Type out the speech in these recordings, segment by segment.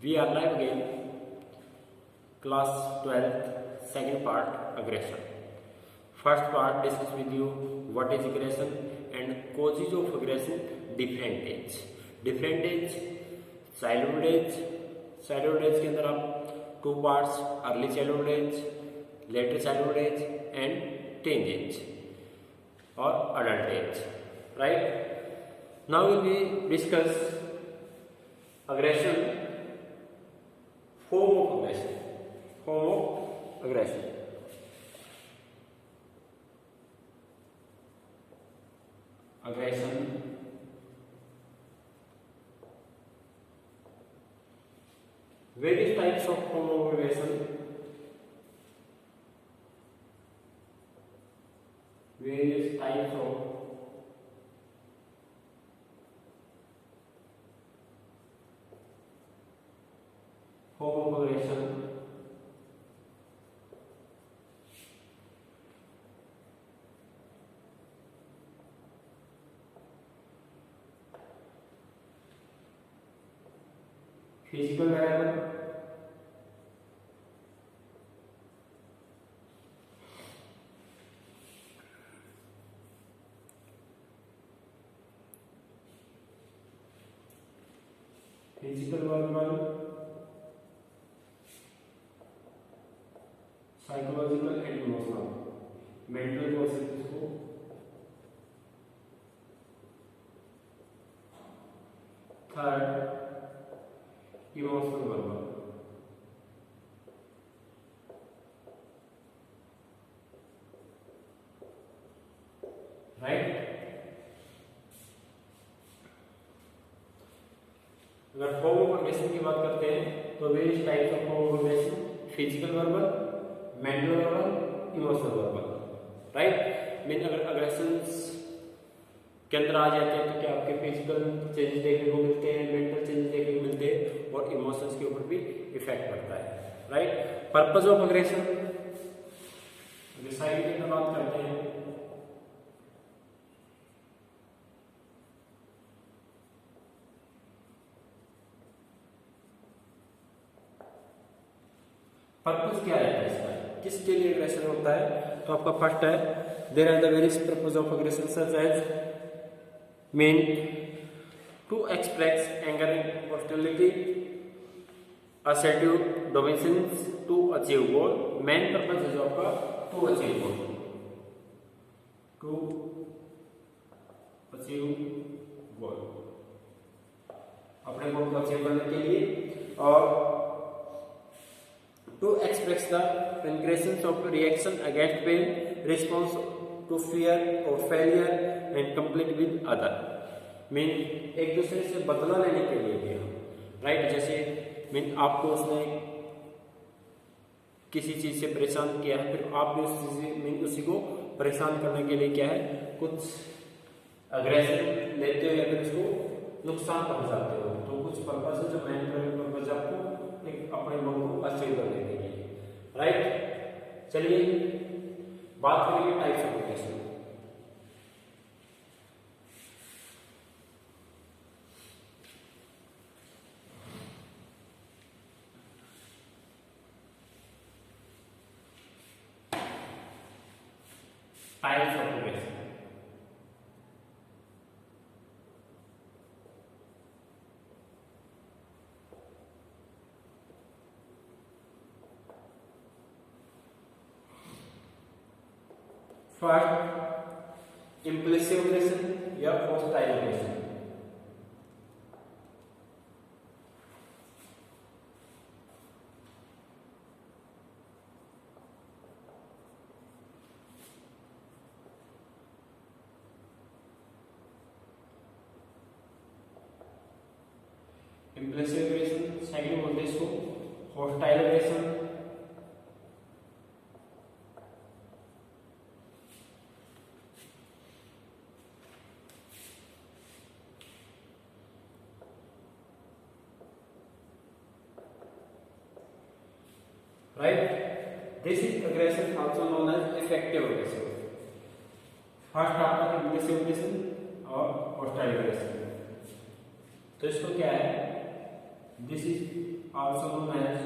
We are live again, class 12th, second part, aggression. First part discuss with you what is aggression and causes of aggression, different age. Different age, childhood age. Childhood age के अंदर आप two parts, early childhood age, later childhood age and teen age or adult age. Right? Now we will discuss aggression. Form of aggression. Form of aggression. Aggression. Various types of form of aggression. Various types of form of aggression. Physical variable, verbal, psychological and emotional, mental process को third emotional verbal. Right. अगर form of aggression की बात करते हैं तो various types of form of aggression, physical verbal, mental verbal, emotional verbal. Right. Mean अगर अग्रेशंस के अंदर आ जाते हैं तो क्या आपके फिजिकल चेंजेस देखने को मिलते हैं, मेंटल चेंजेस देखने को मिलते हैं और इमोशंस के ऊपर भी इफेक्ट पड़ता है. Right. Purpose of aggression, decide की बात करते हैं. पर्पस क्या है इसका, किसके लिए अग्रेशन होता है? तो आपका फर्स्ट है, there are the various purpose of aggression such as mean to express anger and hostility, assertive dominance, to achieve goal. Main purpose है जो आपका to achieve goal, to achieve goal, अपने गोल को अचीव करने के लिए. और to express the aggressions of reaction against pain, response to fear or failure and complete with other. Mean एक दूसरे से बदला लेने के लिए भी हम. राइट. जैसे मीन आपको उसने किसी चीज से परेशान किया है, फिर आप भी उस चीज मीन उसी को परेशान करने के लिए क्या है, कुछ अग्रेशन लेते हो या फिर उसको नुकसान पहुंचाते हो. तो कुछ पर्पस है जो मेंटल पर्पस आपको एक अपने गोल को अचीव करने के लिए. राइट. चलिए बात करेंगे types of aggression. Types of aggression. First, impulsive aggression या hostile aggression. Impulsive aggression, second बोलते हैं इसको hostile aggression. Right. This is aggression also known as effective aggression. First आपका impulsive aggression और hostile aggression. तो इसको क्या है, this is also known as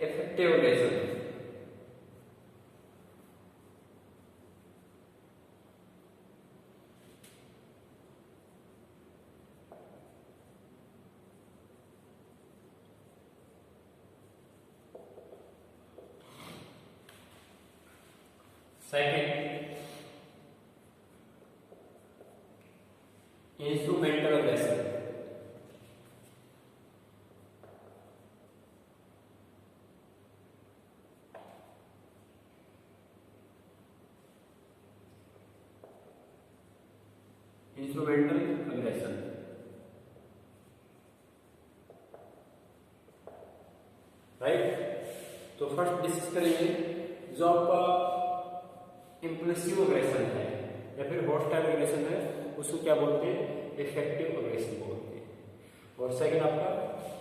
effective aggression. Second, instrumental aggression. Instrumental aggression, right. तो फर्स्ट डिस्कस करेंगे जो आपका इम्पल्सिव अग्रेशन है या फिर हॉस्टाइल अग्रेशन है, उसको क्या बोलते हैं, इफेक्टिव अग्रेशन बोलते हैं। और सेकंड आपका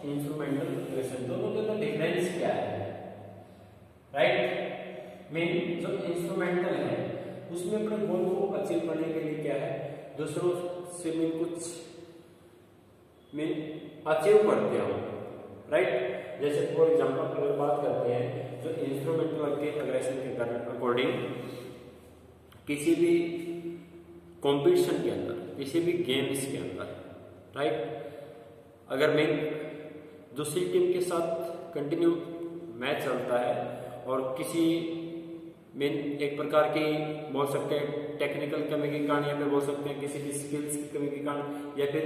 इंस्ट्रूमेंटल अग्रेशन। दोनों के अंदर डिफरेंस क्या है, राइट। मेन जो इंस्ट्रूमेंटल है उसमें अपने गोल को अचीव करने के लिए क्या है, दूसरों से मैं कुछ मैं अचीव करते हैं, राइट। जैसे फॉर एग्जांपल अगर बात करते हैं जो इंस्ट्रूमेंटल अग्रेशन के अकॉर्डिंग किसी भी कंपटीशन के अंदर, किसी भी गेम्स के अंदर, राइट, अगर मैं दूसरी टीम के साथ कंटिन्यू मैच चलता है और किसी में एक प्रकार की बोल सकते हैं टेक्निकल कमी के कारण, या फिर बोल सकते हैं किसी भी स्किल्स की कमी के कारण, या फिर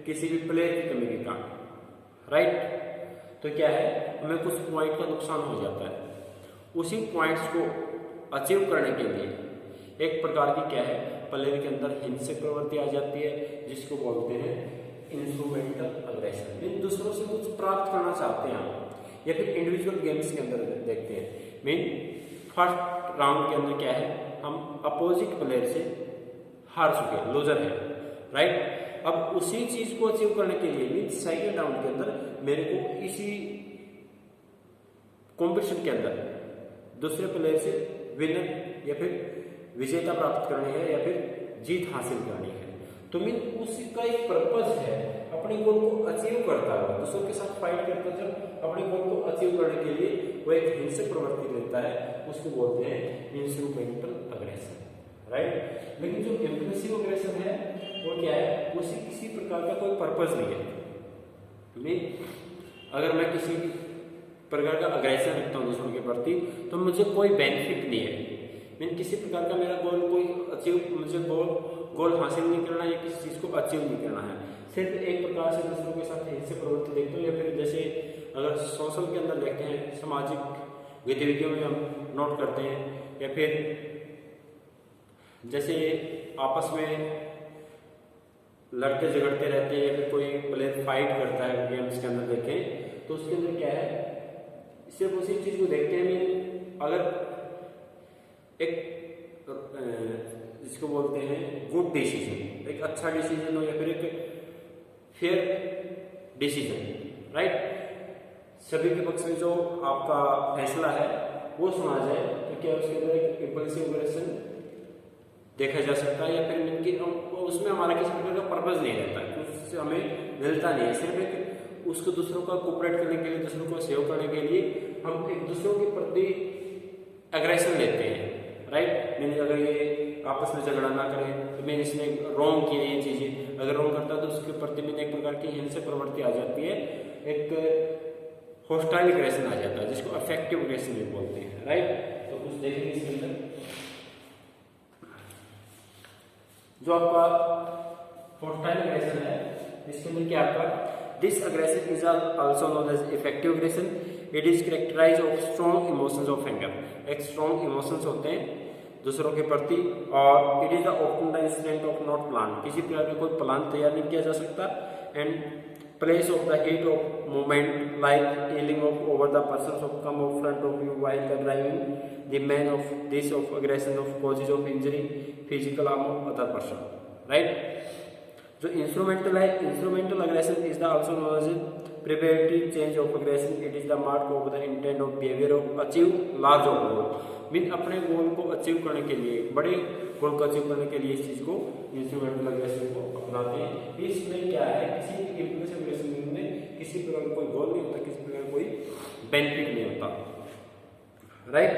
किसी भी प्लेयर की कमी के कारण, राइट, तो क्या है, हमें कुछ पॉइंट का नुकसान हो जाता है। उसी पॉइंट्स को अचीव करने के लिए एक प्रकार की क्या है, प्लेयर के अंदर हिंसक प्रवृत्ति आ जाती है, जिसको बोलते हैं इंस्ट्रूमेंटल अग्रेशन। मीन दूसरों से कुछ प्राप्त करना चाहते हैं हम, या फिर इंडिविजुअल गेम्स के अंदर देखते हैं, मीन फर्स्ट राउंड के अंदर क्या है, हम अपोजिट प्लेयर से हार चुके हैं, लूजर है, राइट। अब उसी चीज को अचीव करने के लिए मीन सेकेंड राउंड के अंदर मेरे को इसी कंपटीशन के अंदर दूसरे प्लेयर से विनर या फिर विजेता प्राप्त करनी है, या फिर जीत हासिल करनी है। तो मीन उसी का एक पर्पज है, अपने गोल को अचीव करता है, दूसरों के साथ फाइट करता है, अपने गोल को अचीव करने के लिए वो एक हिंसक प्रवृत्ति लेता है, उसको बोलते हैं इंस्ट्रूमेंटल अग्रेशन, राइट। लेकिन जो इम्पल्सिव अग्रेशन है वो क्या है, उसी किसी प्रकार का कोई पर्पज नहीं है। अगर मैं किसी प्रकार का अग्रेशन रखता हूँ दूसरों के प्रति, तो मुझे कोई बेनिफिट नहीं है, मीन किसी प्रकार का मेरा गोल कोई अचीव, मुझे गोल हासिल नहीं करना है, या किसी चीज को अचीव नहीं करना है, सिर्फ एक प्रकार से दूसरों के साथ हिंसक प्रवृत्ति देखते हो, या फिर जैसे अगर सोशल के अंदर देखते हैं, सामाजिक गतिविधियों में हम नोट करते हैं, या फिर जैसे आपस में लड़ते झगड़ते रहते हैं, या फिर कोई प्लेयर फाइट करता है गेम्स के अंदर देखें, तो उसके अंदर क्या है, सिर्फ उसी चीज को देखते हैं। अगर एक जिसको बोलते हैं गुड डिसीजन, एक अच्छा डिसीजन हो, या फिर एक फेयर डिसीजन, राइट, सभी के पक्ष में जो आपका फैसला है वो सुना जाए, तो क्या उसके अंदर एक इम्पल्सिव अग्रेशन देखा जा सकता है, या फिर उसमें हमारा किसी प्रकार का पर्पज नहीं रहता है, उससे हमें मिलता नहीं है, सिर्फ एक उसको दूसरों का कोऑपरेट करने के लिए, दूसरों को सेव करने के लिए हम एक दूसरों के प्रति एग्रेशन लेते हैं, राइट। मैंने अगर ये आपस में झगड़ा ना करें, तो मैंने इसने रॉन्ग किया ये चीजें, अगर रॉन्ग करता है तो उसके प्रति मैंने एक प्रकार की हिंसक प्रवृत्ति आ जाती है, एक हॉस्टाइल एग्रेशन आ जाता है, जिसको अफेक्टिव एग्रेशन भी बोलते हैं, राइट। तो कुछ देखेंगे इसके अंदर जो आपका हॉस्टाइल एग्रेशन है, इसके अंदर क्या आपका this aggression is also known as effective aggression. It is characterized of strong emotions of anger, एक स्ट्रॉन्ग इमोशंस होते हैं दूसरों के प्रति, और it is the often the incident of not plan, किसी प्रकार का कोई प्लान तैयार नहीं किया जा सकता, and place of the heat of moment like yelling of over the persons of come up front of you while the driving the man of this of aggression of causes of injury physical harm of other person, right। जो instrumental है, instrumental aggression is the also known as preparatory change of aggression. It is the mark of the intent of behavior of achieve large of goal. Mean अपने गोल को achieve करने के लिए, बड़े गोल को achieve करने के लिए इस चीज को इंस्ट्रूमेंटल एग्रेशन को अपनाते हैं। इसमें क्या है, किसी भी इम्पल्सिव एग्रेशन में किसी प्रकार का कोई गोल नहीं होता, किसी प्रकार का कोई बेनिफिट नहीं होता, right.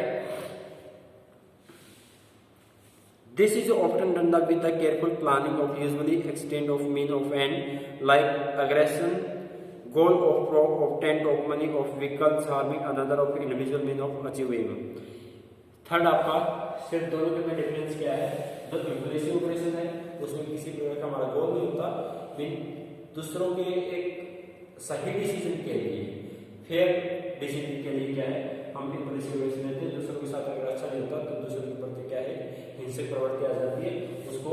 This is often done with the careful planning of usually extent of mean of end like aggression, goal of obtain of money of vehicles harming another of individual mean of achieving. Third आपका सिर्फ दोनों के में difference क्या है, जो impulsive aggression है उसमें किसी प्रकार का हमारा गोल नहीं होता, फिर दूसरों के एक सही डिसीजन के लिए, फेयर डिसीजन के लिए क्या है, हम इम्पल्सिव एग्रेशन लेते हैं। दूसरों के साथ अगर अच्छा नहीं होता तो दूसरों के प्रति क्या है, हिंसक प्रवृत्ति आ जाती है, उसको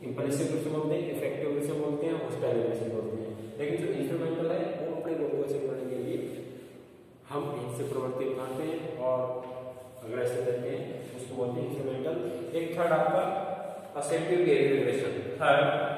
इम्पल्सिव एग्रेशन बोलते हैं, इफेक्टिव एग्रेशन बोलते हैं, हॉस्टाइल एग्रेशन बोलते हैं। लेकिन जो इंस्ट्रूमेंटल है वो अपने गोल को अचीव करने के लिए हम हिंसक प्रवृत्ति अपनाते हैं और अग्रेशन देते हैं, उसको बोलते हैं इंस्ट्रूमेंटल। एक थर्ड आपका assertive behaviour aggression. Third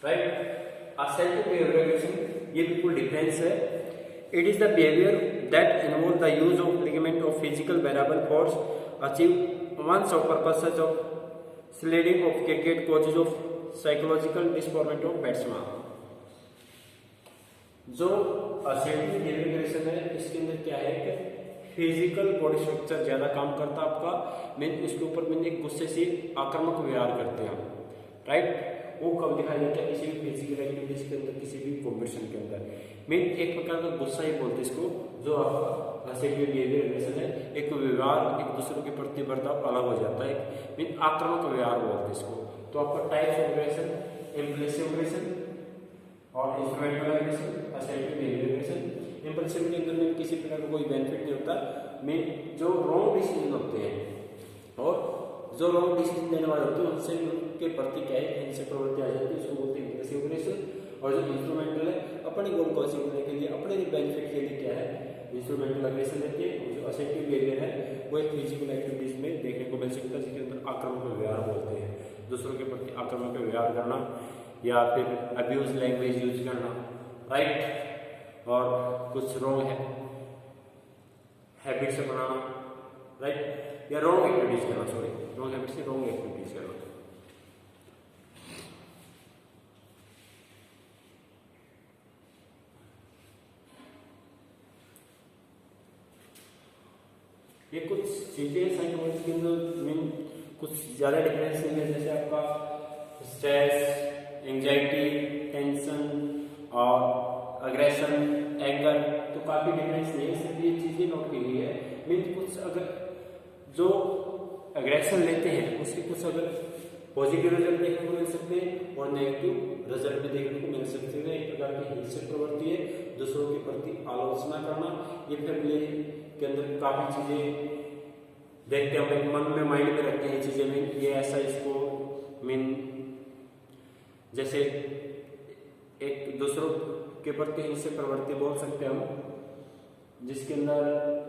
right, assertive behaviour aggression ये बिल्कुल डिफरेंस है। It is the behaviour that involve the use of ligament of physical variable force achieve ones of purposes of sledging of cricket coaches of psychological disformat of batsman. जो assertive behaviour aggression है इसके अंदर क्या है कि physical body structure ज्यादा काम करता है आपका, मीन इसके ऊपर मीन एक गुस्से से आक्रामक व्यवहार करते हैं, राइट। वो कब दिखाई देता है, किसी भी फिजिकल एक्टिविटीज के अंदर, किसी भी कॉम्पिटिशन के अंदर। मीन एक प्रकार का गुस्सा ही बोलते हैं इसको, जो आपका असेप्टिव बिहेवियर एग्रेशन है। एक व्यवहार, एक दूसरों के प्रति बर्ताव अलग हो जाता है, मीन आक्रामक व्यवहार बोलते हैं इसको। तो आपका types of aggression, impulsive aggression और instrumental aggression, assertive behaviour aggression. Impulsive के अंदर में किसी प्रकार का कोई बेनिफिट नहीं होता, मीन जो रॉन्ग डिसीजन होते हैं और जो रॉन्ग डिसीजन लेने वाले होते हैं उनसे उनके प्रति क्या है, हिंसक प्रवृत्ति आ जाती है, उसको बोलते हैं इम्पल्सिव एग्रेशन। और जो इंस्ट्रूमेंटल है अपने गोल को अचीव करने के लिए, अपने बेनिफिट के लिए क्या है, इंस्ट्रूमेंटल एग्रेशन देती है। और जो असेप्टिव बिहेवियर है वो एक फिजिकल एक्टिविटीज में देखने को मिल सकता है, जिसके अंदर आक्रामक व्यवहार बोलते हैं, दूसरों के प्रति आक्रामक व्यवहार करना या फिर अब्यूज लैंग्वेज यूज करना, राइट। और कुछ रॉन्ग है हैबिट्स अपनाना, राइट, या रॉन्ग एक्टिविटीज करना, सॉरी रॉन्ग हैबिट्स से रॉन्ग एक्टिविटीज करना। ये कुछ चीजें साइकोलॉजी के अंदर मीन कुछ ज्यादा डिफरेंस नहीं है, जैसे आपका स्ट्रेस, एंजाइटी, टेंशन और अग्रेशन, एंगर, तो काफी डिफरेंस नहीं है, सिर्फ ये चीजें नोट की गई है। मीन कुछ अगर जो अग्रेशन लेते हैं उसके कुछ अगर पॉजिटिव रिजल्ट देखने को मिल सकते हैं और नेगेटिव रिजल्ट भी देखने को मिल सकते हैं। एक प्रकार की हिंसक प्रवृत्ति है, दूसरों के प्रति आलोचना करना, ये फैमिली के अंदर काफी चीजें देखते हैं, अपने मन में माइंड में रखते हैं चीजें, मीन ये ऐसा इसको मीन जैसे एक दूसरों के प्रति हिंसक प्रवृत्ति बोल सकते हैं हम, जिसके अंदर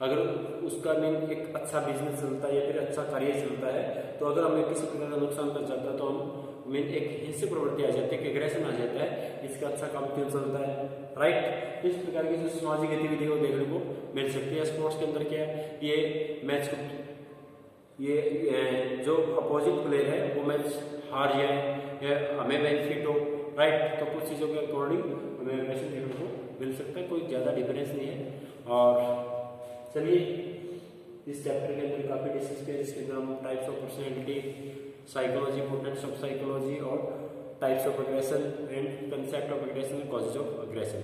अगर उसका मीन एक अच्छा बिजनेस चलता है या फिर अच्छा करियर चलता है, तो अगर हमें किसी प्रकार का नुकसान कर जाता है तो हम मीन एक हिंसक प्रवृत्ति आ जाती है, एक एग्रेशन आ जाता है, इसका अच्छा काम क्यों चलता है, राइट। इस प्रकार की जो सामाजिक गतिविधि को देखने को मिल सकती है। स्पोर्ट्स के अंदर क्या है, ये मैच को, ये जो अपोजिट प्लेयर है वो मैच हार जाए या हमें बेनिफिट हो, राइट, तो कुछ चीज़ों के अकॉर्डिंग हमें एग्रेशन देखने को मिल सकता है, कोई ज़्यादा डिफरेंस नहीं है। और चलिए इस चैप्टर के अंदर काफी डिस्कस किया, जिसके अंदर हम types of personality, psychology, potence of psychology और types of aggression and concept of aggression, causes of aggression.